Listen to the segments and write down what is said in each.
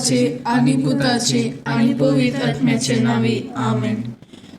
देवाचे आणि पुताचे आणि पवित्र आत्म्याचे नावे आमेन.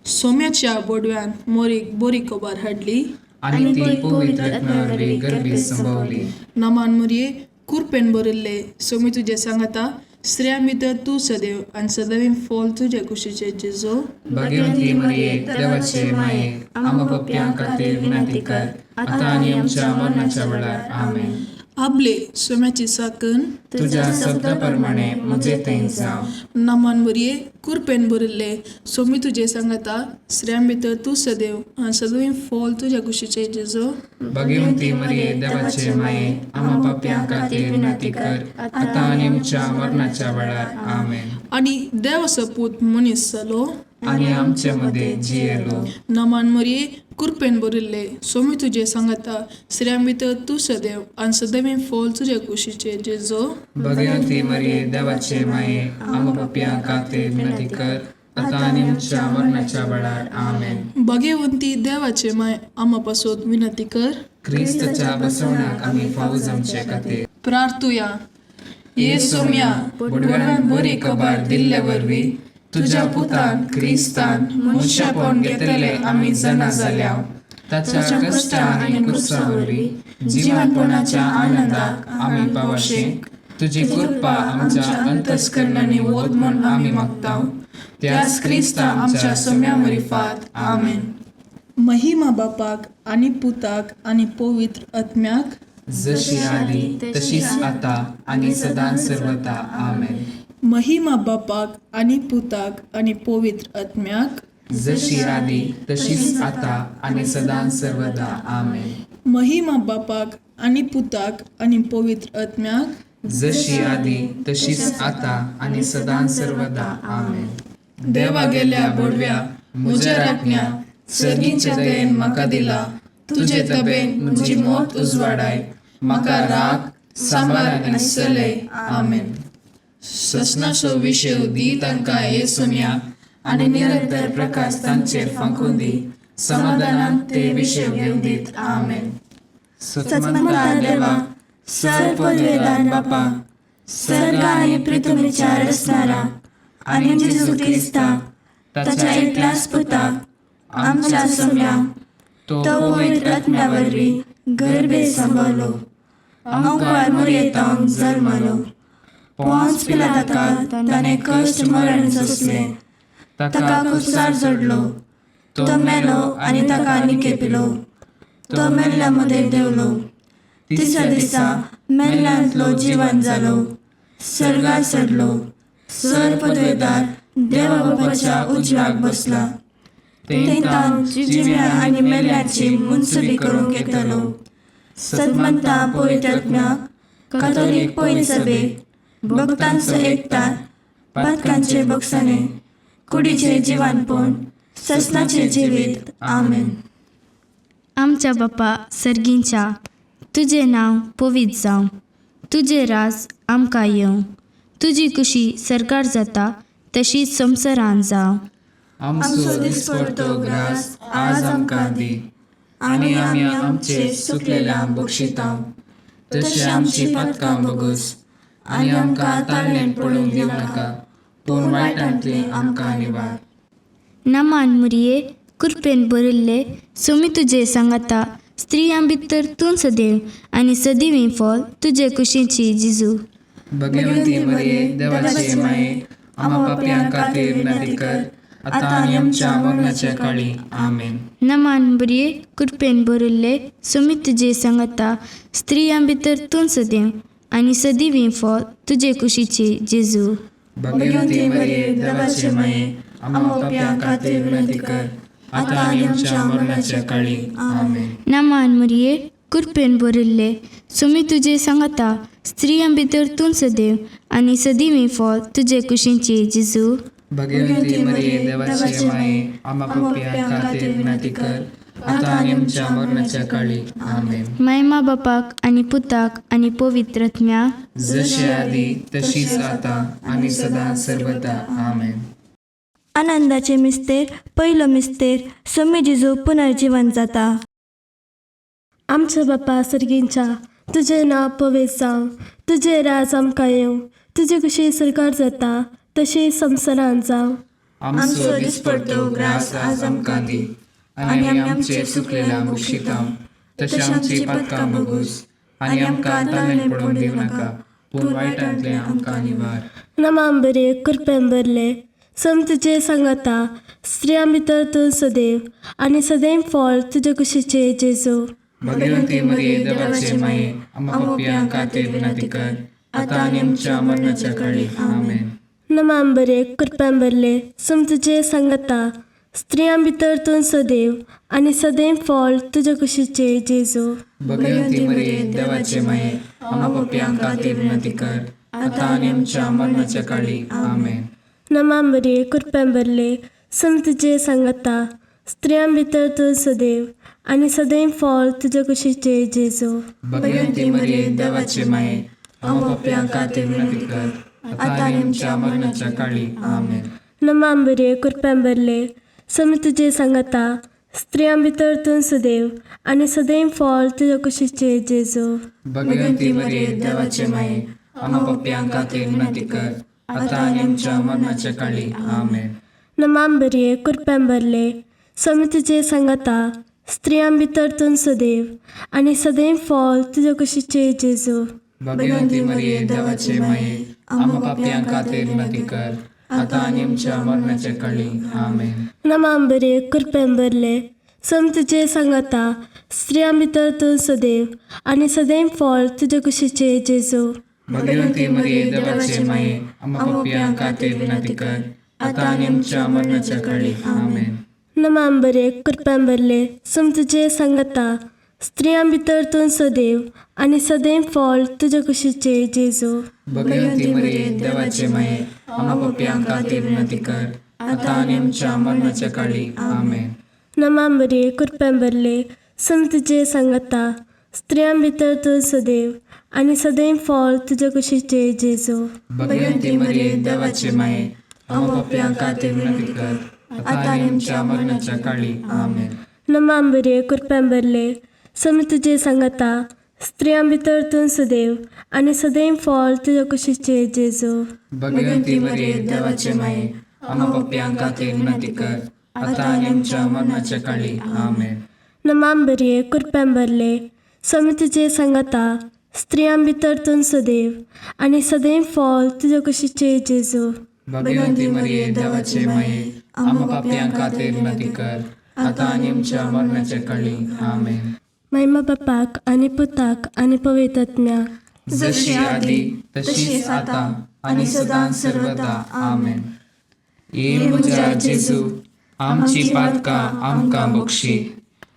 सोम्याच्या बोडव्यान मोरीक बोरी कोबार हाडली आणि ती पवित्र आत्म्यावरवी गर्भीत संभवली. नमान मुरये कुरपेन बरिल्ले सोमी तुझे सांगता स्त्रियां भितर तू सदैव आणि सदैव फॉल तुझे कुशीचे जेजो. भाग्यवंती मरिये देवाचे माये आम्हा पप्प्यां खातीर विनंती कर आता आणि आमच्या मरणाच्या वेळार आमेन. आपले सोम्याची साकन तुझ्या शब्दाप्रमाणे म्हजे थंय जावं. नमान मुरये कुरपेन बरिल्ले सोमी तुझे सांगता स्त्रियां भितर तू सदैव आणि सदैव फॉल तुझे कुशीचे जेजो. भाग्यवंती मरिये देवाचे माये आम्हा पप्प्यां खातीर विनंती कर आता आणि आमच्या मरणाच्या वेळार आमेन. आणि देवाचो पूत मनीस जालो आणि आमच्या मध्ये जियेलो. नमान मरिये कुरपेन बरिल्ले सोमी तुझे सांगता स्त्रियां भितर तू सदैव आणि सदैव फॉल तुझे कुशीचे जेजो. भाग्यवंती मरिये देवाचे माये आम्हा पप्प्यां खातीर विनंती कर आता आणि आमच्या मरणाच्या वेळार आमेन. भाग्यवंती देवाचे माय आम्हा पासून विनंती कर. क्रिस्ताच्या बसवण्याक आम्ही फावो जमचे खातीर प्रार्थुया. ये सोम्या बोडव्यान बरी खबर दिल्ले वरवी तुझ्या पुतान क्रिस्तान मनशापण घेतले आम्ही जना जाल्या. ताच्या कष्टा आणि कुर्सा वरवी जीवनपणाच्या आनंदाक आम्ही पावशेक तुझी कृपा आमच्या अंतस्करणाने वोद म्हूण आम्ही मागताव. त्याच क्रिस्ता आमच्या सोम्या मरिफात आमेन. महिमा बापाक आणि पुताक आणि पवित्र आत्म्याक जशी आली तशीच आता आणि सदां सर्वदा आमेन. महिमा बापाक आणि पुताक आणि पवित्र आत्म्याक जशी आली तशीच आता आणि सदां सर्वदा आमेन. महिमा बापाक आणि पुताक आणि पवित्र आत्म्याक जशी आली तशीच आता आणि सदां सर्वदा आमेन. देवा गेल्या बोडव्या म्हज्या राखण्या सर्गीच्या दयेन म्हाका दिला. तुझे तबेन म्हजी मोत उजवाडाय म्हाका राख सांबाळ आनी चलय आमेन. ससनाचो विशय दी तांकां ये सोम्या आनी निरंतर प्रकाश तांचेर फांकून दी. समाधानान ते विशय घेवन दीत आमेन. सत्मंता देवा सर पदवेदार बापा सर्ग आणि पृथ्वीच्या रचणारा आणि जेजू ख्रिस्ता ताच्या एकल्याच पुताक आमच्या सोम्या तो पवित्र आत्म्यावरवी गर्भे सांभाळलो. अंकुर मोरयेतांक जल्मलो. पोंच पिलाताका ताणे कष्ट मरण सोंसले. ताका कुसार जोडलो. तो मेलो आणि ताका निकेपिलो. तो मेल्ल्यामध्ये देवलो. तिसऱ्या दिसा मेल्ल्यांतलो जिवंत जालो. सर्गार चडलो. सर पदवेदार देवा बापाच्या उजव्याक बसला. तेंतान जिव्या आणि मेल्ल्यांची मुनसुबी करून घेतलो. सद्मंता पवित्र आत्म्याक कॅथोलिक पयली सभेक भक्तांचो एकठाण पातकांचे बक्षणे कुडीचे जिवानपण ससनाचे जिवीत आमेन. आमच्या बापा सर्गींच्या तुझे नाव पवित्र जावं. तुझे राज आमकां येवं. तुजी कुशी सरकार जाता तशीच संवसारांत जावं. आमचो दिसपडतो ग्रास आज आमकां दी आणि आमी आमचे सुकलेल्यांक बक्षितांव. तशी आमची पातकां बगूस आणि आमकां ताळणेन पडूंक दिवं नाका पूण वायटांतले आमकां निवार. नमान मुरये कुरपेन बरिल्ले सोमी तुझे सांगता स्त्रियां भितर तूं सदैव आनी सदिवीं फॉल तुजे कुशीची जिजू. भगवंती मरिये देवाचे माये आम्हा पाप्यां खातीर विनंती कर आता आणि आमच्या मरणाच्या काळी आमेन. नमान मुरये कुरपेन बरिल्ले सोमी तुझे सांगता स्त्रियां भितर तूं सदैव आनी सदिवीं फॉल तुजे कुशीची जेजू. भगवंती मरिये देवाचे माये आम्हा पाप्यां खातीर विनंती कर आता आणि आमच्या मरणाच्या काळी आमेन. नमान मुरये कुरपेन बरिल्ले सोमी तुझे सांगता स्त्रियां भितर तूं सदैव आनी सदिवीं फॉल तुजे कुशीची जेजू. भगवंती मरिये देवाचे माये आम्हा पाप्यां खातीर विनंती कर आता आणि आमच्या मरणाच्या काळी आमेन. महिमा बापाक आणि पुताक आणि पवित्र आत्म्याक जशी आदी तशीच आता आणि सदा सर्वदा आमेन. आनंदाचे मिस्तेर पयलो मिस्तेर सोमी जेजू पुनर्जीवन जाता. आमच्या बापा सर्गींच्या तुझे नाव पवित्र जावं. तुझे राज आमकां येवं. तुजे कशी सरकार जाता तशी संवसारांत जावं. आमचो दिसपडटो ग्रास आज आमकां दी, आनी आमी आमचे सुकलेल्या बुक्षितांव. तशी आमची पातकां बोगूस, आनी आमकां ताळमेळ पडोवंक दिवं नाका, पूण वायटांतले आमकां निवार. नमाम बरे कृपेन भरले सम तुजे सांगाता, स्त्रियां भितर तूं सदैव, आनी सदैव फळ तुजे कुशीचे जेजू. भगवंती मरिये देवाचे माये, आमकां पापियांक खातीर विनंती कर, आतां आनी आमच्या मरणाच्या काळी. आमेन. नमाम बरे कृपेन भरले सम तुजे सांगाता, स्त्रियां भितर तूं सदैव, आनी सदैव फळ तुजे कुशीचे जेजू. भगवंती मरिये देवाचे माये, आमकां पापियांक खातीर विनंती कर, आतां आनी आमच्या मरणाच्या काळी. आमेन. नमाम बरे कृपेन भरले सम तुजे सांगाता, स्त्रियां भितर तूं सदैव, आनी सदैव फळ तुजे कुशीचे जेजू. भगवंती मरिये देवाचे माये, आमकां पापियांक खातीर विनंती कर, आतां आनी आमच्या मरणाच्या काळी. आमेन. नमाम बरे कृपेन भरले सम तुजे सांगाता, स्त्रियां भितर तूं सदैव, आनी सदैव फळ तुजे कुशीचे जेजू. भगवंती मरिये देवाचे माये, आमकां पापियांक खातीर विनंती कर, आतां आनी आमच्या मरणाच्या काळी. आमेन. नमाम बरे कृपेन भरले सम तुजे सांगाता, स्त्रियां भितर तूं सदैव, आनी सदैव फळ तुजे कुशीचे जेजू. भगवंती मरिये देवाचे माये, आमकां पापियांक खातीर विनंती कर, आतां आनी आमच्या मरणाच्या काळी. आमेन. नमाम बरे कृपेन भरले सम तुजे सांगाता, स्त्रियां भितर तूं सदैव, आनी सदैव फळ तुजे कुशीचे जेजू. भगवंती मरिये देवाचे माये, आमकां पापियांक खातीर विनंती कर, आतां आनी आमच्या मरणाच्या काळी. आमेन. नमाम बरे कृपेन भरले सम तुजे सांगाता, स्त्रियां भितर तूं सदैव, आनी सदैव फळ तुजे कुशीचे जेजू. भगवंती मरिये देवाचे माये, आमकां पापियांक खातीर विनंती कर, आतां आनी आमच्या मरणाच्या काळी. आमेन. नमाम बरे कृपेन भरले सम तुजे सांगाता, स्त्रियां भितर तूं सदैव, आनी सदैव फळ तुजे कुशीचे जेजू. भगवंती मरिये देवाचे माये, आमकां पापियांक खातीर विनंती कर, आतां आनी आमच्या मरणाच्या काळी. आमेन. नमाम बरे कृपेन भरले सम तुजे सांगाता, स्त्रियां भितर तूं सदैव, आनी सदैव फळ तुजे कुशीचे जेजू. भगवंती मरिये देवाचे माये, आमकां पापियांक खातीर विनंती कर, आतां आनी आमच्या मरणाच्या काळी. आमेन. नमाम बरे कृपेन भरले सम तुजे सांगाता, स्त्रियां भितर तूं सदैव, आनी सदैव फळ तुजे कुशीचे जेजू. भगवंती मरिये देवाचे माये, आमकां पापियांक खातीर विनंती कर, आतां आनी आमच्या मरणाच्या काळी. आमेन. महिमा बापाक आनी पुताक आनी पवित्र आत्म्याक, जशी आदी तशीच आतां आनी सदां सर्वदा. आमेन. ये म्हज्या जेजू, आमची पातकां आमकां बक्षी,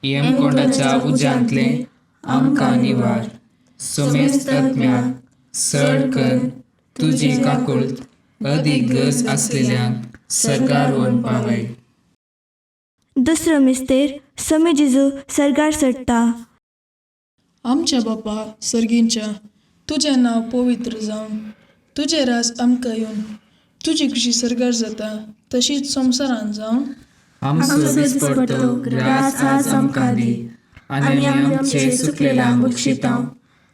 यमकोंडाच्या उज्यांतले आमकां निवार. सोमेस्त आत्म्याक सड कर तुजी काकुळट, अदीक गरज आसलेल्यांक सरकार व्हरून पावय. दुसरो मिस्तेर समी जेजू सरगार चडटा. आमच्या बापा सर्गींच्या, तुजें नांव पवित्र जावन, तुजें रास आमकां येवन, तुजी कशी सरकार जाता तशीच संवसारांत जावन. आमचो दिसपडटो ग्रास आज आमकां दी, आनी आमी आमचे सुकलेल्यांक बक्षितांव.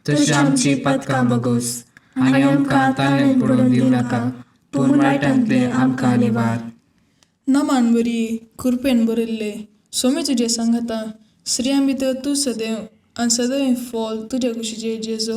तशी आमची पातकां बोगूस, आनी आमकां ताळमेळ पडोवंक दिवं नाका, पूण वायटांतले आमकां निवार. नमान बरी कृपेन बरयल्ले सोमी तुजे सांगाता, स्त्रियां भितर तूं सदैव, आनी सदैव फळ तुजे कुशीचे जेजू.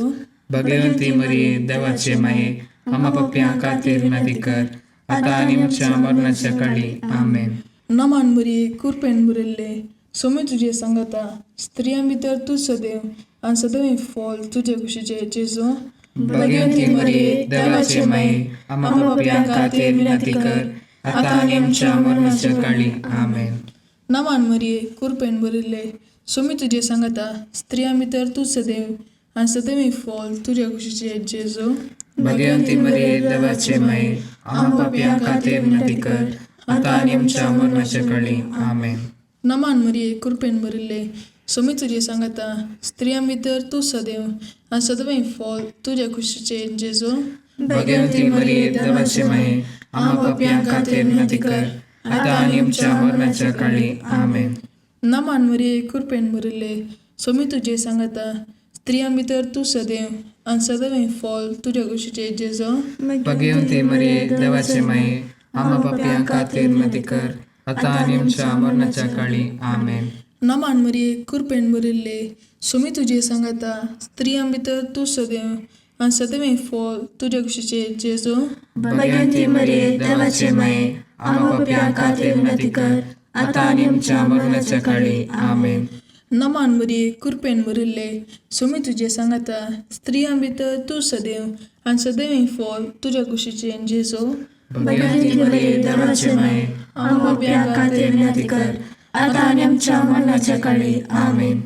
भगवंती मरिये देवाचे माये, आमकां पापियांक खातीर विनंती कर, आतां आनी आमच्या मरणाच्या काळी. आमेन. नमान बरी कृपेन बरयल्ले सोमी तुजे सांगाता, स्त्रियां भितर तूं सदैव, आनी सदैव फळ तुजे कुशीचे जेजू. भगवंती मरिये देवाचे माये, आमकां पापियांक खातीर विनंती कर, आतां आनी आमच्या मरणाच्या काळी. आमेन. नमान मरिये कृपेन बरयल्ले सोमी तुजे सांगाता, स्त्रियां भितर तूं सदैव, आनी सदैव फळ तुजे कुशीचे जेजू. भगवंती मरिये देवाचे माये, आमकां पापियांक खातीर विनंती कर, आतां आनी आमच्या मरणाच्या काळी. आमेन. नमान मरिये कृपेन बरयल्ले सोमी तुजे सांगाता, स्त्रियां भितर तूं सदैव, आनी सदैव फळ तुजे कुशीचे जेजू. भगवंती मरिये देवाचे माये, आमकां पापियांक खातीर विनंती कर, आतां आनी आमच्या मरणाच्या काळी. आमेन. नमान मरिये कृपेन बरयल्ले सोमी तुजे सांगाता, स्त्रियां भितर तूं सदैव, आणि सदैव फॉल तुझ्या कुशीचे जेजो. भगवंती मरिये देवाचे माये आम्हा पापियां खातीर विनंती कर आता आणि आमच्या मरणाच्या काळी आमेन. नमान मरिये कृपेन भरिल्ले सुमी तुझे सांगता स्त्रियां भितर तू सदैव आणि सदैव फॉल तुझ्या कुशीचे जेजो. भगवंती मरिये देवाचे माये आम्हा पापियां खातीर विनंती कर आता आणि आमच्या मरणाच्या काळी आमेन. नमान मरिये कृपेन भरिल्ले सुमी तुझे सांगता स्त्रियां भितर तू सदैव आणि सदैव फॉल तुझ्या कुशीचे जेजो. भगवंती मरिये देवाचे माये आम्हा पापियां खातीर विनंती कर आता आणि आमच्या मरणाच्या काळी आमेन.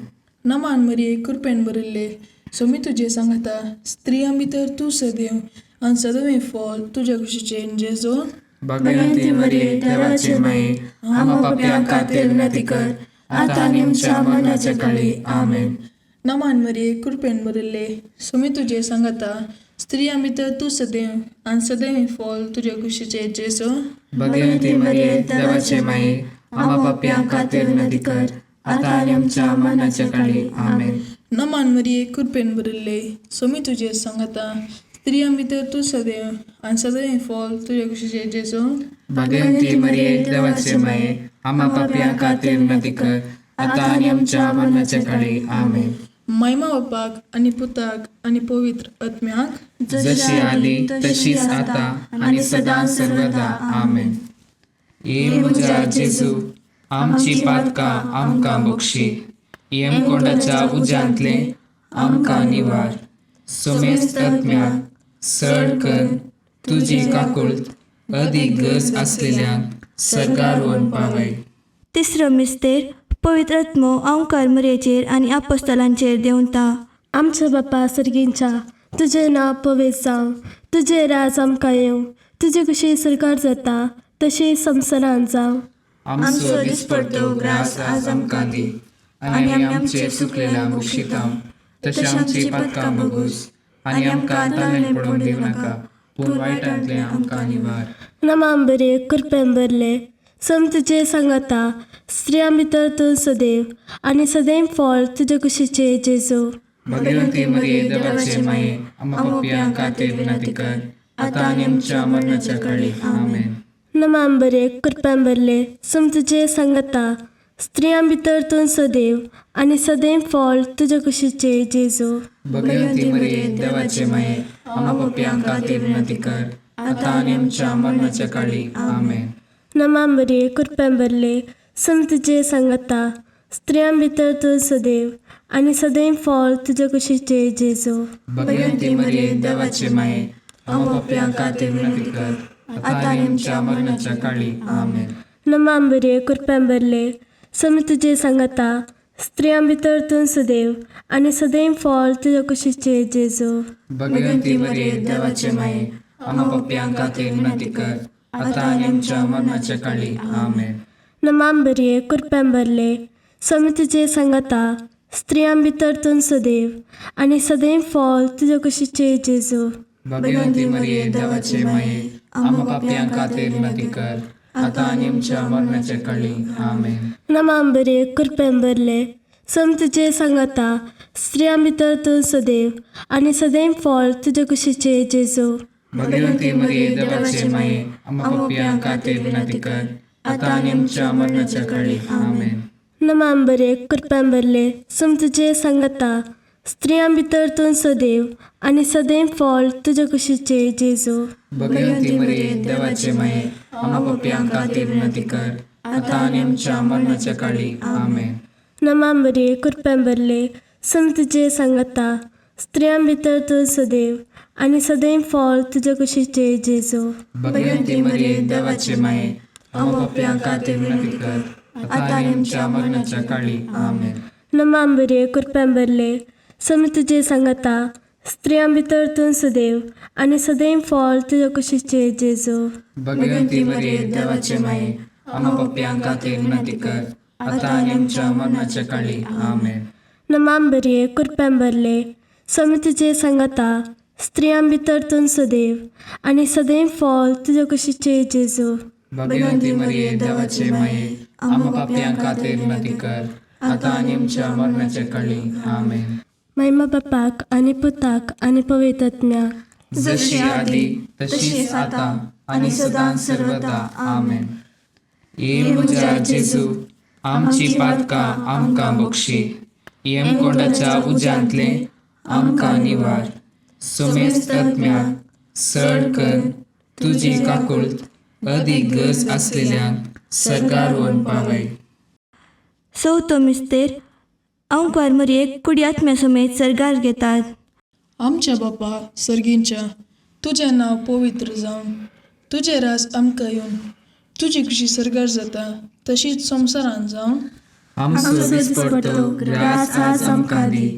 नमान मरिये कृपेन भरिल्ले सुमी तुझे सांगता स्त्रियां भितर तू सदैव आणि सदैव फॉल तुझ्या कुशीचे जेजो. भगवंती मरिये देवाचे माये आम्हा पापियां खातीर विनंती कर आता आणि आमच्या मरणाच्या काळी आमेन. नमान मरिये कृपेन भरिल्ले सुमी तुझे सांगता स्त्रियां भितर तू सदैव आणि सदैव फॉल तुझ्या कुशीचे जेजो. भगवंती मरिये देवाचे माये आम्हा पापियां खातीर विनंती कर आता आणि आमच्या मरणाच्या काळी आमेन. नमान मरिये कृपेन भरिल्ले सुमी तुझे सांगता स्त्रियां भितर तू सदैव आणि सदैव फॉल तुझ्या कुशीचे जेजो. भगवंती मरिये देवाचे माये आम्हा पापियां खातीर विनंती कर आता आणि आमच्या मरणाच्या काळी आमेन. महिमा बापाक आणि पुताक आणि पवित्र आत्म्याक जशी आली तशीच आता आणि सदा सर्वदा आमेन. ये म्हज्या जेजू आमची पातकां आमकां बक्षी येमकोंडाच्या उज्यांतले आमकां निवार. सोमेस्त आत्म्याक सड कर तुजी काकुळट अदीक गरज असलेल्यांक सरकार व्हरून पावय. तिसरो मिस्तेर पवित्र आत्मो ओंकार मरयेचेर आनी आपोस्तलांचेर देंवता. आमच्या बापा सर्गींच्या तुझें नांव पवित्र जावं, तुजें राज आमकां येवं, तुजे कशी सरकार जाता तशी संवसारांत जावं. आमचो दिसपडटो ग्रास आज आमकां दी आनी आमी आमचे चुकलेल्या बक्षितांव तशें आमची पातकां बगूस आनी आमकां ताणेन पडोवंक दिवं नाका पूण वायटांतले आमकां निवार. नमांबरे कृपेन भरले सम तुजे सांगता स्त्रियां भितर तूं सदैव आनी सदैव फॉल तुजे कुशीचे जेजू. भगवंती मरिये देवाचे माये आम्हा पापियां खातीर विनंती कर आता आनी आमच्या मरणाच्या काळी आमेन. नमांबरे कृपेन भरले सम तुजे सांगता स्त्रियां भितर तूं सदैव आनी सदैव फॉल तुजे कुशीचे जेजू. भगवंती मरिये देवाचे माये आम्हा पापियां खातीर विनंती कर आता आनी आमच्या मरणाच्या काळी आमेन. नमांबरे कृपेन भरले सम तुजे सांगता स्त्रियां भितर तूं सदैव आनी सदैव फॉल तुजे कुशीचे जेजू. भगवंती मरिये देवाचे माये आम्हा पापियां खातीर विनंती कर आता आनी आमच्या मरणाच्या काळी आमेन. नमांबरे कृपेन भरले सम तुजे सांगता स्त्रियां भितर तूं सदैव आनी सदैव फॉल तुजे कुशीचे जेजू. भगवंती मरिये देवाचे माये आम्हा पापियां खातीर विनंती कर आता आनी आमच्या मरणाच्या काळी आमेन. नमांबरे कृपेन भरले सम तुजे सांगता स्त्रियां भितर तूं सदैव आनी सदैव फॉल तुजे कुशीचे जेजू. भगवंती मरिये देवाचे माये आम्हा पापियां खातीर विनंती कर आता आनी आमच्या मरणाच्या काळी आमेन. नमांबरे कृपेन भरले सम तुजे सांगता स्त्रियां भितर तूं सदैव आनी सदैव फॉल तुजे कुशीचे जेजू. भगवंती मरिये देवाचे माये आम्हा पापियां खातीर विनंती कर आता आनी आमच्या मरणाच्या काळी आमेन. नमांबरे कृपेन भरले सम तुजे सांगता स्त्रियां भितर तूं सदैव आनी सदैव फॉल तुजे कुशीचे जेजू. भगवंती मरिये देवाचे माये आम्हा पापियां खातीर विनंती कर आता आनी आमच्या मरणाच्या काळी आमेन. नमांबरे कृपेन भरले सम तुजे सांगता स्त्रियां भितर तूं सदैव आनी सदैव फॉल तुजे कुशीचे जेजू. भगवंती मरिये देवाचे माये आम्हा पापियां खातीर विनंती कर आता आनी आमच्या मरणाच्या काळी आमेन. नमांबरे कृपेन भरले सम तुजे सांगता स्त्रियां भितर तूं सदैव आनी सदैव फॉल तुजे कुशीचे जेजू. भगवंती मरिये देवाचे माये आम्हा पापियां खातीर विनंती कर आता आनी आमच्या मरणाच्या काळी आमेन. नमांबरे कृपेन भरले सम तुजे सांगता स्त्रियां भितर तूं सदैव आनी सदैव फॉल तुजे कुशीचे जेजू. भगवंती मरिये देवाचे माये आम्हा पापियां खातीर विनंती कर आता आनी आमच्या मरणाच्या काळी आमेन. महिमा बापाक आनी पुताक आनी पवित्र आत्म्याक जशी आदी तशीच आता आणि सदां सर्वदा आमेन. ये म्हज्या जेजू आमची पातकां आमकां बक्षी, येमकोंडाच्या उज्यांतले आमकां निवार. सोमेस्त आत्म्याक सड कर तुजी काकुळट अदीक गरज आसलेल्यांक सरकार व्हरून पावय. चवथो मिस्तेर ओंकार मरयेक कुडी आत्म्या समेत सर्गार घेतात. आमच्या बापा सर्गींच्या, तुजें नांव पवित्र जावन, तुजें रास आमकां येवन, तुजी कशी सर्गार जाता तशीच संवसारांत जावन. आमचो दिसपडटो ग्रास आज आमकां दी,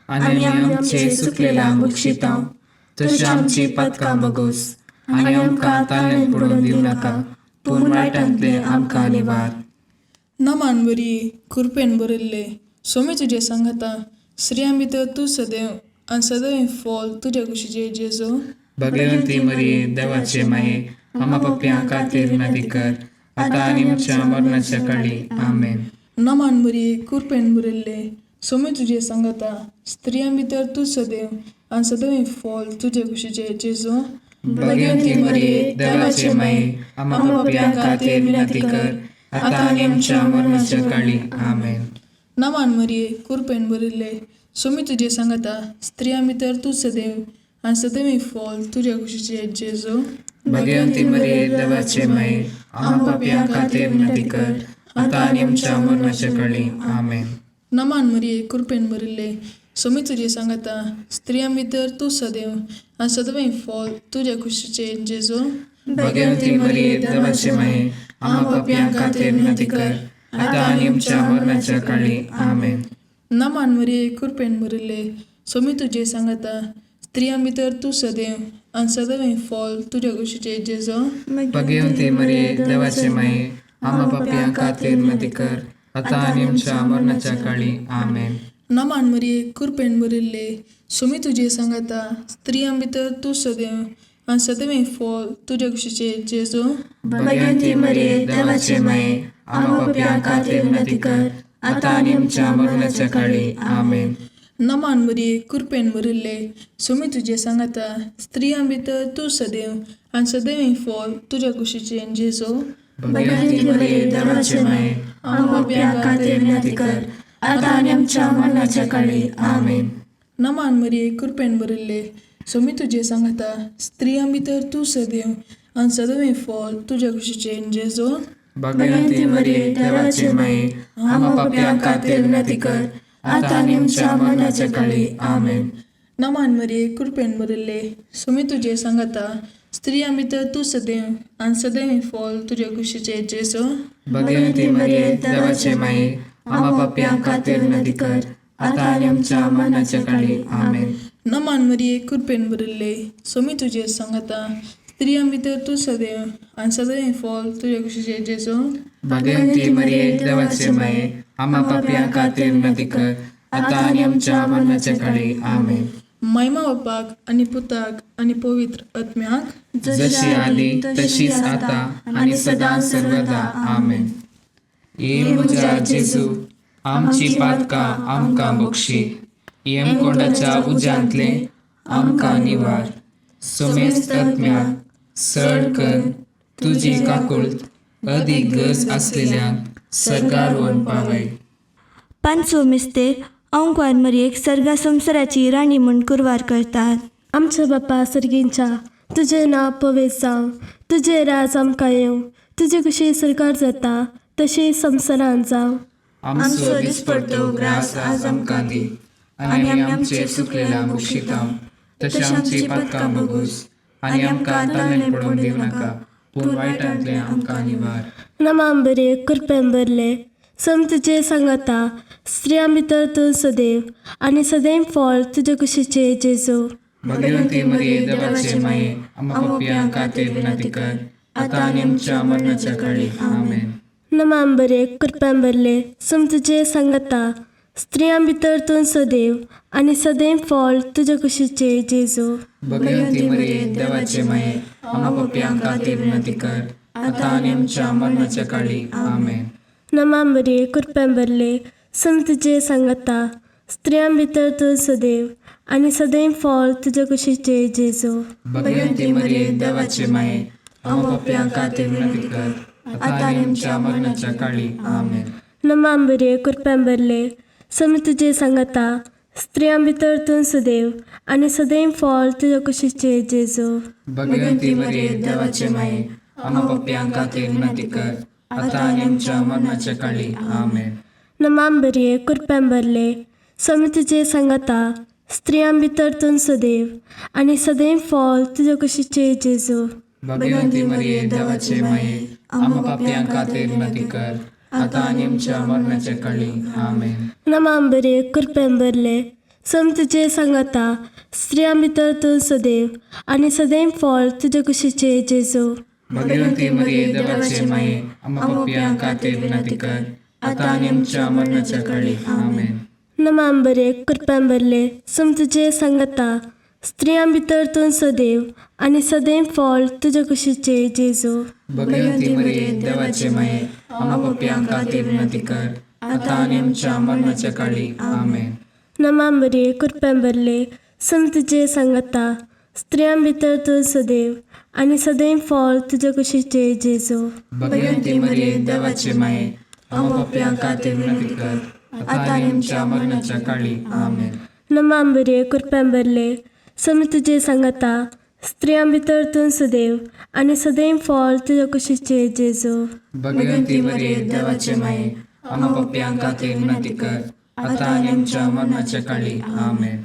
आनी आमी आमचे सुकलेल्यांक बक्षितांव. तशी आमची पातकां बगोस, आनी आमकां ताळ्यान पडून दिवं नाका, पूण वायटांतले आमकां निवार. नमान बरी कृपेन बरयल्ले, सोमी तुजे सांगाता, स्त्रियां भितर तूं सदैव आनी सदैव फॉल तुज्या कुशीचे जेजू. भगवंती मरिये देवाचे माये, आमा पप्प्यां खातीर विनंती कर, आतां आनी आमच्या मरणाच्या काळी आमेन. नमान बरी कृपेन बरयल्ले, सोमी तुजे सांगाता, स्त्रियां भितर तूं सदैव आनी सदैव फॉल तुज्या कुशीचे जेजू. भगवंती मरिये देवाचे माये, आमा पप्प्यां खातीर विनंती कर, आतां आनी आमच्या मरणाच्या काळी आमेन. नमान मरिये कृपेन बरयल्ले, सोमी तुजे सांगाता, स्त्रियां भितर तूं सदैव आनी सदैव फॉल तुज्या कुशीचे जेजू. भगवंती मरिये देवाचे माये, आमा पप्प्यां खातीर विनंती कर, आतां आनी आमच्या मरणाच्या काळी आमेन. नमान मरिये कृपेन बरयल्ले, सोमी तुजे सांगाता, स्त्रियां भितर तूं सदैव आनी सदैव फॉल तुज्या कुशीचे जेजू. भगवंती मरिये देवाचे माये, आमा पप्प्यां खातीर विनंती कर, आतां आनी आमच्या मरणाच्या काळी आमेन. नमान मरिये कृपेन बरयल्ले, सोमी तुजे सांगाता, स्त्रियां भितर तूं सदैव आनी सदैव फॉल तुज्या कुशीचे जेजू. भगवंती मरिये देवाचे माये, आमा पप्प्यां खातीर विनंती कर, आतां आनी आमच्या मरणाच्या काळी आमेन. नमान मरिये कृपेन बरयल्ले, सोमी तुजे सांगाता, स्त्रियां भितर तूं सदैव आनी सदैव फॉल तुज्या कुशीचे जेजू. भगवंती मरिये देवाचे माये, आमा पप्प्यां खातीर विनंती कर, आतां आनी आमच्या मरणाच्या काळी आमेन. नमान मरिये कृपेन बरयल्ले, सोमी तुजे सांगाता, स्त्रियां भितर तूं सदैव आनी सदैव फॉल तुज्या कुशीचे जेजू. भगवंती मरिये देवाचे माये, आमा पप्प्यां खातीर विनंती कर, आतां आनी आमच्या मरणाच्या काळी आमेन. नमान मरिये कृपेन बरयल्ले, सोमी तुजे सांगाता, स्त्रियां भितर तूं सदैव आनी सदैव फॉल तुज्या कुशीचे जेजू. भगवंती मरिये देवाचे माये, आमा पप्प्यां खातीर विनंती कर, आतां आनी आमच्या मरणाच्या काळी आमेन. नमान मरिये कृपेन बरयल्ले, सोमी तुजे सांगाता, स्त्रियां भितर तूं सदैव आनी सदैव फॉल तुज्या कुशीचे जेजू. भगवंती मरिये देवाचे माये, आमा पप्प्यां खातीर विनंती कर, आतां आनी आमच्या मरणाच्या काळी आमेन. नमान मरिये कृपेन बरयल्ले, सोमी तुजे सांगाता, स्त्रियां भितर तूं सदैव आनी सदैव फॉल तुज्या कुशीचे जेजू. भगवंती मरिये देवाचे माये, आमा पप्प्यां खातीर विनंती कर, आतां आनी आमच्या मरणाच्या काळी आमेन. महिमा बापाक आनी पुताक आनी पवित्र आत्म्याक, जशी आदी तशीच आता आणि सदां सर्वदा आमेन. ये म्हज्या जेजू आमची पातकां आमकां बक्षी, येमकोंडाच्या उज्यांतले आमकां निवार. सोमेस्त आत्म्याक सड कर तुजी काकुळट अदीक गरज आसलेल्यांक सरकार व्हरून पावय. पांचवो मिस्तेर ओंकार मरयेक सर्गा संवसाराची राणी म्हूण कुरवार करतात. आमच्या बापा सर्गींच्या, तुजें नांव पवित्र जावं, तुजें राज आमकां येवं, तुजी कशी सरकार जाता तशी संवसारांत जावं. आमचो दिसपडटो ग्रास आज आमकां दी, आनी आमी आमचे सुकलेल्यांक बक्षितांव. तशी आमची पातकां बगूस, आनी आमकां ताळ्यान पडून दिवं नाका, पूण वायटांतले आमकां निवार. नमान बरे कृपेन बरले, सोमी तुजे सांगाता, स्त्रियां भितर तूं सदैव आनी सदैव फॉल तुज्या कुशीचे जेजू. भगवंती मरिये देवाचे माये, आमा पप्प्यां खातीर विनंती कर, आतां आनी आमच्या मरणाच्या काळी आमेन. नमान बरे कृपेन बरले, सोमी तुजे सांगाता, स्त्रियां भितर तूं सदैव आनी सदैव फॉल तुज्या कुशीचे जेजू. भगवंती मरिये देवाचे माये, आमा पप्प्यां खातीर विनंती कर, आतां आनी आमच्या मरणाच्या काळी आमेन. नमान बरे कृपेन बरले, सोमी तुजे सांगाता, स्त्रियां भितर तूं सदैव आनी सदैव फळ तुज्या कुशीचे जेजू. भगवंती मरिये देवाचे माये, आमकां पाप्यांक खातीर विनंती कर, आता आनी आमच्या मरणाच्या काळी. आमेन. नमांबरे कृपेंबरले समी तुजे सांगता स्त्रियां भितर तूं सदैव आनी सदैव फळ तुज्या कुशीचे जेजू. भगवंती मरिये देवाचे माये, आमकां पाप्यांक खातीर विनंती कर, आता आनी आमच्या मरणाच्या काळी. आमेन. नमांबरे कृपेंबरले समी तुजे सांगता स्त्रियां भितर तूं सदैव आनी सदैव फळ तुज्या कुशीचे जेजू. भगवंती मरिये देवाचे माये, आमकां पाप्यांक खातीर विनंती कर, आता आनी आमच्या मरणाच्या काळी. आमेन. नमांबरे कृपेंबरले समी तुजे सांगता स्त्रियां भितर तूं सदैव आनी सदैव फळ तुज्या कुशीचे जेजू. भगवंती मरिये देवाचे माये, आमकां पाप्यांक खातीर विनंती कर, आता आनी आमच्या मरणाच्या काळी. आमेन. नमांबरे कृपेंबरले समी तुजे सांगता स्त्रियां भितर तूं सदैव आनी सदैव फळ तुज्या कुशीचे जेजू. भगवंती मरिये देवाचे माये, आमकां पाप्यांक खातीर विनंती कर, आता आनी आमच्या मरणाच्या काळी. आमेन. नमांबरे कृपेंबरले समी तुजे सांगता स्त्रियां भितर तूं सदैव आनी सदैव फळ तुज्या कुशीचे जेजू. भगवंती मरिये देवाचे माये, आमकां पाप्यांक खातीर विनंती कर, आता आनी आमच्या मरणाच्या काळी. आमेन. नमांबरे कृपेंबरले समी तुजे सांगता स्त्रियां भितर तूं सदैव आनी सदैव फळ तुज्या कुशीचे जेजू. भगवंती मरिये देवाचे माये, आमकां पाप्यांक खातीर विनंती कर, आता आनी आमच्या मरणाच्या काळी. आमेन.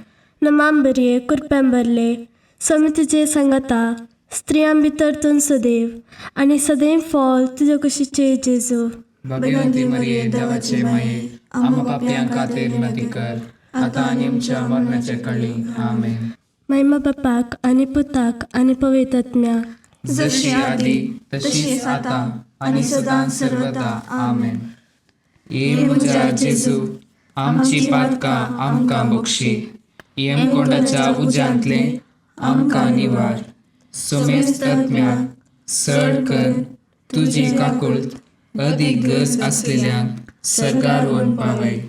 नमांबरे कृपेंबरले समी तुजे सांगता स्त्रियां भितर तूं सदैव आनी सदैव फळ तुज्या कुशीचे जेजू. भगवंती मरिये देवाचे माये, आमकां पाप्यांक खातीर विनंती कर, आता आनी आमच्या मरणाच्या काळी. आमेन. महिमा बापाक आनी पुताक आनी पवित्र आत्म्याक, जशी आदी तशीच आता आनी सदां सर्वदा. आमेन. ये म्हज्या जेजू, आमची पातकां आमकां बक्षी, यमकोंडाच्या उज्यांतले आमकां निवार. सोमेस्त आत्म्याक सड कर तुजी काकुळट अदीक गरज आसलेल्यांक सर्गार व्हरून पावय.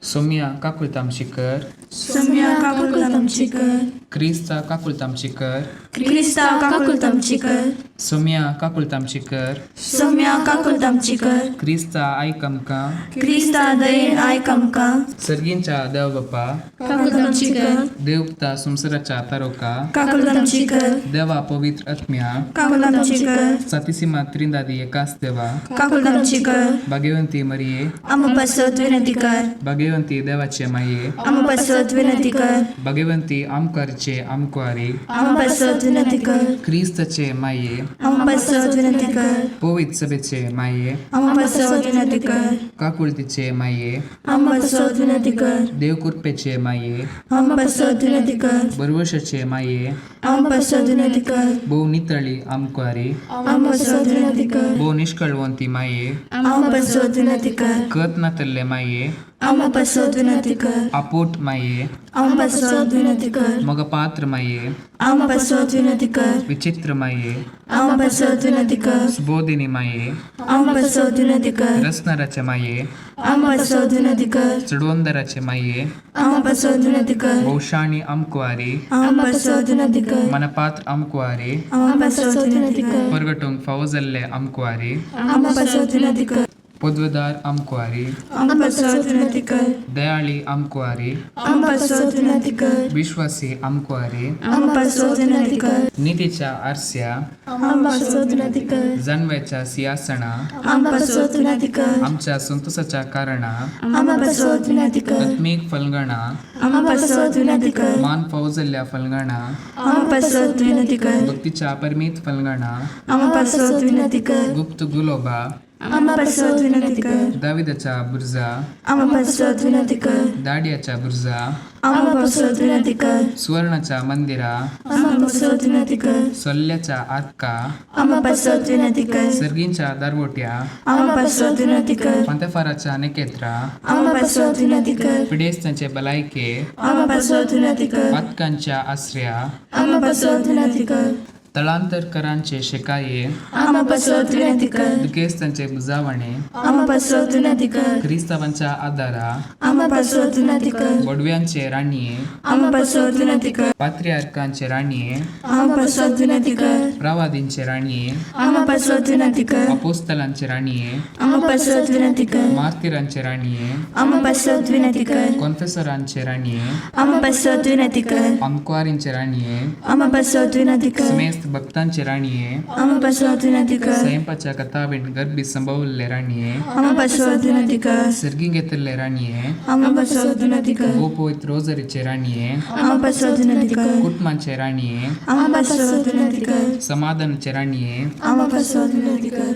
सोम्या काकुळट आमची कर, सम्या काकुळट आमची कर, क्रिस्ता काकुळट आमची कर, क्रिस्ता काकुळट आमची कर, सोम्या काकुळट आमची कर, सम्या काकुळट आमची कर, क्रिस्ता आयक आमकां. क्रिस्ता दयेन आयक आमकां. सर्गींच्या देव बापा, काकुळट आमची कर, देवता संवसाराच्या तारोका, काकुळट आमची कर, देवा पवित्र आत्म्या, काकुळट आमची कर, सातिसिमा त्रिंदादी एकाच देवा, काकुळट आमची कर. भाग्यवंती मरिये, आम पासत विनंती कर, भाग्यवंती देवाचे माये, आम पासत विनंती कर, भाग्यवंती आमकारीचे आमकुआरी, आम पासत विनंती कर, क्रिस्तचे माये, आम पासत विनंती कर, पवित्र सभेचे माये, आम पासत विनंती कर, काकुळतीचे माये, आम पासत विनंती कर, देवकृपेचे माये, आम पासत विनंती कर, बरवशाचे माये, आम पासत विनंती कर, भोव नितळी आमकुआरी, आम पासत विनंती कर, भोव निष्कळवंती माये, आम पासत विनंती कर, कत नातल्ले माये, आम पासत विनंती कर, आपोट माये, आम पासत विनंती कर, मग पात्र माये, आम पासत विनंती कर, विचित्र माये, आम पासत विनंती कर, सुबोधिनी माये, आम पासत विनंती कर, रसनाराचे माये, आम पासत विनंती कर, चडवंदराचे माये, आम पासत विनंती कर, भौशाणी आमकुआरी, आम पासत विनंती कर, मनपात्र आमकुआरी, आम पासत विनंती कर, परगटूंक फावो जाल्ले आमकुआरी, आम पासत विनंती कर, पदवेदार आमकुआरी, आम पासत विनंती कर, दयाळी आमकुआरी, आम पासत विनंती कर, विश्वासी आमकुआरी, आम पासत विनंती कर, नीतीच्या आरस्या, आम पासत विनंती कर, जाणव्याच्या सिंहासना, आम पासत विनंती कर, आमच्या संतोषाच्या कारणा, आम पासत विनंती कर, आत्मीक फलगणा, आम पासत विनंती कर, मान फावो जाल्ल्या फलगणा, आम पासत विनंती कर, भक्तीच्या परमीत फलगणा, आम पासत विनंती कर, गुप्त गुलोबा, आम पासत विनंती कर, दाविदाच्या बुर्जा, आम पासत विनंती कर, दाडियाच्या बुर्जा, आम पासत विनंती कर, सुवर्णाच्या मंदिरा, आम पासत विनंती कर, सोल्ल्याच्या आर्का, आम पासत विनंती कर, सर्गींच्या दारवोट्या, आम पासत विनंती कर, पंतफाराच्या नकेत्रा, आम पासत विनंती कर, पिडेस्तांचे भलायके, आम पासत विनंती कर, पातकांच्या आश्रया, आम पासत विनंती कर, तळांतरकरांचे शेकाये आम्हा पासत विनंती कर. दुखेस्तांचे बुजावणे आम्हा पासत विनंती कर. क्रिस्तावांच्या आदारा आम्हा पासत विनंती कर. बोडव्यांचे राणीये आम्हा पासत विनंती कर. पात्रियार्कांचे राणीये आम्हा पासत विनंती कर. प्रवादींचे राणीये आम्हा पासत विनंती कर. अपोस्तलांचे राणीये आम्हा पासत विनंती कर. मार्तिरांचे राणीये आम्हा पासत विनंती कर. कॉन्फेसरांचे राणीये आम्हा पासत विनंती कर. अंक्वारींचे राणीये आम्हा पासत विनंती कर. समेस्त भक्तांचे राणीये आम्हा पासत विनंती कर. स्वयंपाच्या कथावेंट गर्भी संभवले राणीये आम्हा पासत विनंती कर. सर्गी घेतले राणीये आम्हा पासत विनंती कर. ओ पवित्र रोजरीचे राणीये आम्हा पासत विनंती कर. कुटुंबांचे राणीये आम्हा पासत विनंती कर. समाधानाचे राणीये आम्हा पासत विनंती कर.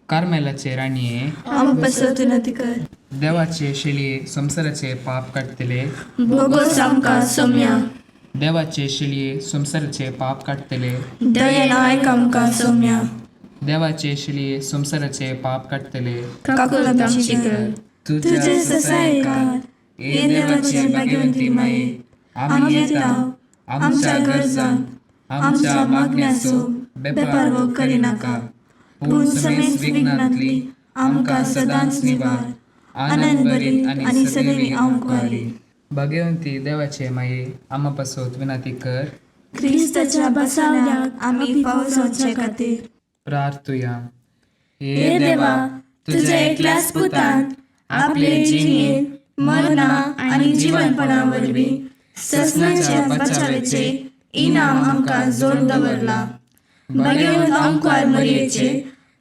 कार्मेलाचे राणीये आम्हा पासत विनंती कर. देवाचे शेळये संसाराचे पाप काढतले भोगोस आमकां सौम्या. देवाचे शेळये संसाराचे पाप काढतले दयेन आयक आमकां सौम्या. देवाचे शेळये संसाराचे पाप काढतले काकूल आमची कर. तुझे सहाय्यकार हे देवाचे भाग्यवंती माये. आम्ही येताव आमच्या गरजांक आमच्या मागण्याचो बेपार हो करिनाका. पूण समेस्त विघ्नांतली आमकां सदांच निवार. आनंद बरी आनी सदैवी आमकारी. भाग्यवंती देवाचे माये आम्हा पासत विनंती कर. क्रिस्ताच्या बसावण्याक आम्ही फावो जावचे खातीर प्रार्थुया. हे देवा तुझ्या एकल्याच पुतान आपले जिणेन मरणा आनी जीवनपणा वरवीं ससनाच्या बचावेचे इनाम आमकां जोड दवरला. भाग्यवंत ओंकार मरियेचे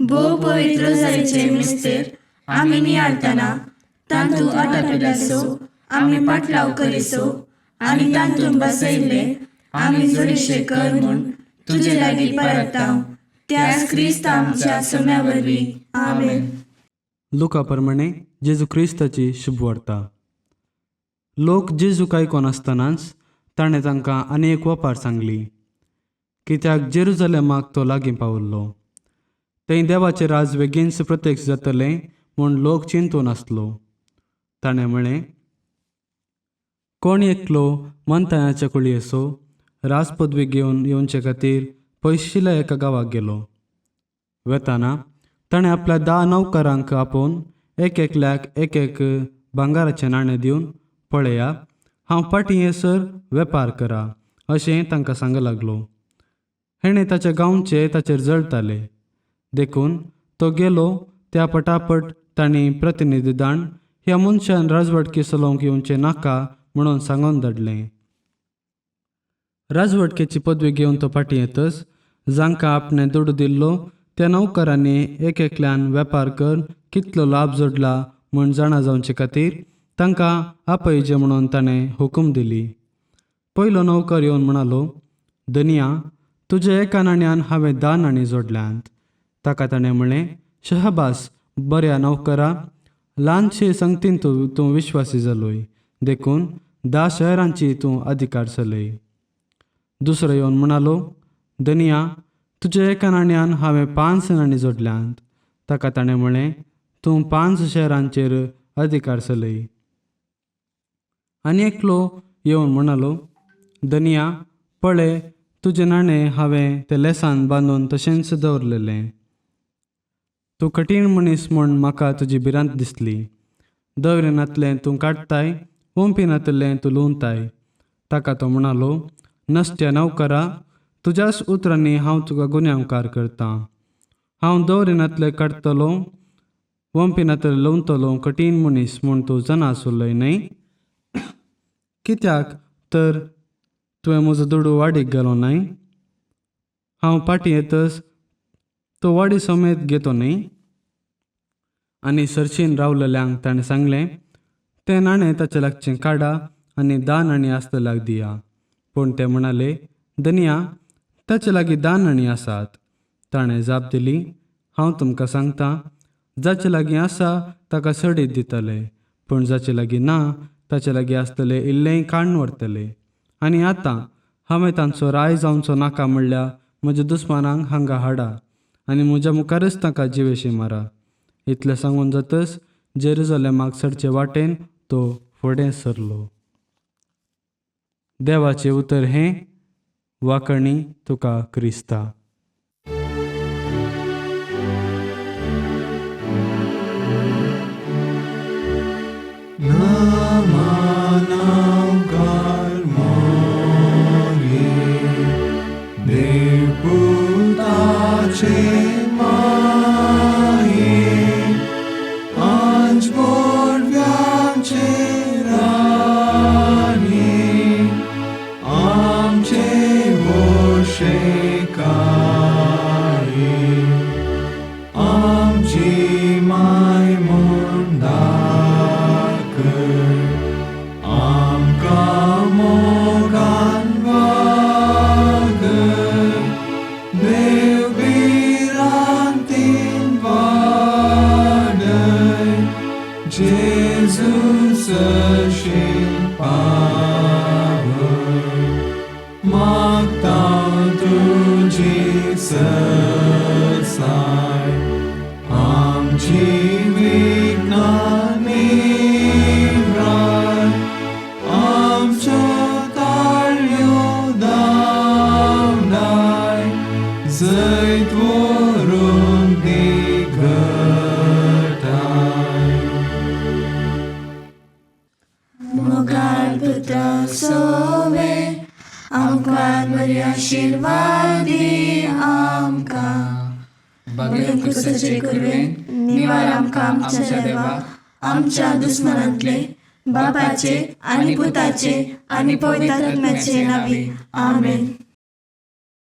भोव पवित्र रोजारीचे मिस्तेर आमी नियाळतना तांतू आटापिल्यासो आमी पाटलाव करिसो आनी तांतून बसयल्ले आमी जोडीशे कर म्हूण तुजे लागीं परतांव. त्याच क्रिस्त आमच्या सौम्या वरवीं. आमेन. लुकाप्रमाणे जेजू क्रिस्ताची शुभ वार्ता. लोक जेजूक आयकोन आसतनाच ताणें तांकां आनी एक वपार सांगली, कित्याक जेरुजलेमाक तो लागीं पावल्लो. थंय देवाचें राज बेगीनच प्रत्यक्ष जातलें म्हूण लोक चिंतून आसलो. ताणें म्हळें, कोण एकलो मंथायाच्या कुळयेचो राजपदवी घेवन येवचे खातीर पयशिल्ल्या एका गांवाक गेलो. वेताना ताणें आपल्या 10 नौकरांक आपोवन एकल्याक एक भांगाराचें नाणें दिवन, पळया, हांव फाटीं येसर वेपार करा अशें तांकां सांगूंक लागलो. हेणें ताच्या गांवचे ताचेर जळटाले देखून तो गेलो. त्या पटापट तांणी प्रतिनिधी धाडून ह्या मनशान राजवटकी चलोवंक येवचें नाका म्हणून सांगून धाडलें. राजवटकेची पदवी घेवन तो फाटीं येतच जांकां आपणें दुडू दिल्लो त्या नौकरांनी एकल्यान वेपार कर कितलो लाभ जोडला म्हूण जाणा जावचे खातीर तांकां आपयचे म्हणून ताणें हुकूम दिली. पयलो नौकर येवन म्हणालो, धनिया, तुज्या एका नाण्यान हांवें 10 नाणीं जोडल्यांत. ताका ताणें म्हळें, शहबास बऱ्या नौकरा, ल्हानशे संगतीन तूं विश्वासी जालोय, देखून 10 शहरांची तूं अधिकार चलय. दुसरो येवन म्हणालो, धनिया, तुज्या एका नाण्यान हांवें 5 नाणीं जोडल्यांत. ताका ताणें म्हळें, तूं 5 शहरांचेर अधिकार चलय. आनी एकलो येवन म्हणालो, धनिया, पळय, तुजें नाणें हांवें ते लेसान बांदून तशेंच दवरलेलें. तूं कठीण मनीस म्हूण म्हाका तुजी भिरांत दिसली. दवरिनातलें तूं काडटाय, वंपिनातलें तूं लुंवताय. ताका तो म्हणालो, नसत्या नौकरा, तुज्याच उतरांनी हांव तुका गुन्यांवकार करतां. हांव दवरिनातलें काडटलो, वंपिनातलें लुंवतलो कठीण मनीस म्हूण तूं जाणा आसुल्लोय न्हय? कित्याक तर तुवें म्हजो दुडू वाडीक गेलो न्हय? हांव फाटीं येतच तो वाडी समेत घेतो न्हय? आनी सरशीन रावलेल्यांक ताणें सांगलें, तें नाणें ताचे लागचें काडा आनी 10 नाणीं आसलेल्याक दिया. पूण ते म्हणाले, धनिया, ताचे लागीं 10 नाणीं आसात. ताणें जाप दिली, हांव तुमकां सांगतां, जाचे लागीं आसा ताका सडीत दितले, पूण जाचे लागीं ना ताचे लागीं आसतलें इल्लेंय काडून व्हरतले. आनी आतां हांवें तांचो राय जावचो नाका म्हणल्यार म्हज्या दुस्मानांक हांगा हाडा आनी म्हज्या मुखारच तांकां जिवेशी मारा. इतलें सांगून जातच जेरुजलेमाक चडचे वाटेन तो फुडें सरलो. देवाचें उतर हें, वाकणी तुका क्रिस्ता. Mogar putra sove, amkar bari आशीर्वादी आमका. बगेन कुसाचे कुरवेन निवार आमकां आमच्या देवा, आमच्या दुस्मनांतले, बापाचे आनी पुताचे आनी पवित्र आत्म्याचे नावी. आमेन.